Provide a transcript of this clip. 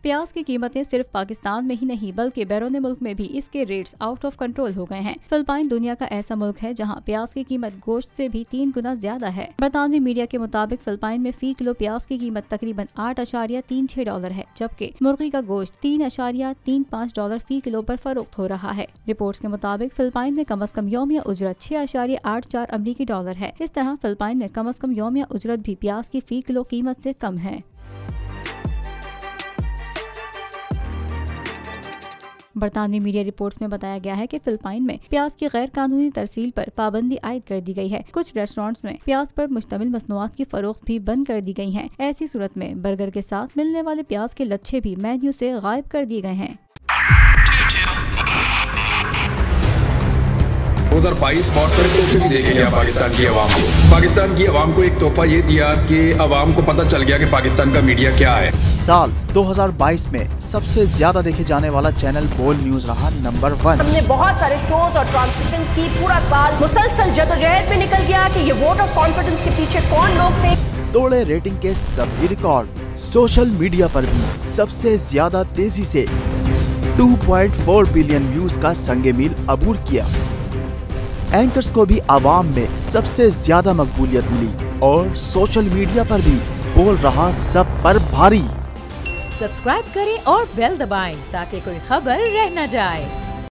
प्याज की कीमतें सिर्फ पाकिस्तान में ही नहीं बल्कि बैरून मुल्क में भी इसके रेट्स आउट ऑफ कंट्रोल हो गए हैं। फिलिपाइन दुनिया का ऐसा मुल्क है जहाँ प्याज की कीमत गोश्त से भी 3 गुना ज्यादा है। बरतानवी मीडिया के मुताबिक फिलिपाइन में फी किलो प्याज की कीमत तकरीबन $8.36 है, जबकि मुर्गी का गोश्त $3.35 फी किलो पर फरोख्त हो रहा है। रिपोर्ट्स के मुताबिक फिलिपाइन में कम अज कम यौमिया उजरत $6.84 अमरीकी डॉलर है। इस तरह फिलिपाइन में कम अज कम यौमिया उजरत भी प्याज की फी किलो कीमत से कम है। बरतानवी मीडिया रिपोर्ट्स में बताया गया है कि फिलिपाइन में प्याज की गैर कानूनी तरसील पर पाबंदी आयद कर दी गई है। कुछ रेस्टोरेंट्स में प्याज पर मुश्तमिल मसनूआत की फरोख्त भी बंद कर दी गई है। ऐसी सूरत में बर्गर के साथ मिलने वाले प्याज के लच्छे भी मेन्यू से गायब कर दिए गए हैं। 2022 बहुत सारे तोहफे भी देखे गया पाकिस्तान की आवाम को। पाकिस्तान की आवाम को एक तोहफा ये दिया कि आवाम को पता चल गया कि पाकिस्तान का मीडिया क्या है। साल 2022 में सबसे ज्यादा देखे जाने वाला चैनल बोल न्यूज रहा नंबर 1। हमने बहुत सारे शोज और ट्रांसमिशंस की, पूरा साल मुसलसल जदोजहद में निकल गया कि ये वोट ऑफ कॉन्फिडेंस के पीछे कौन लोग थे। तोड़े रेटिंग के सभी रिकॉर्ड। सोशल मीडिया पर भी सबसे ज्यादा तेजी से 2.4 बिलियन व्यूज का संगे मील अबूर किया। एंकर्स को भी आवाम में सबसे ज्यादा मकबूलियत मिली और सोशल मीडिया पर भी बोल रहा सब पर भारी। सब्सक्राइब करें और बेल दबाएं ताकि कोई खबर रह न जाए।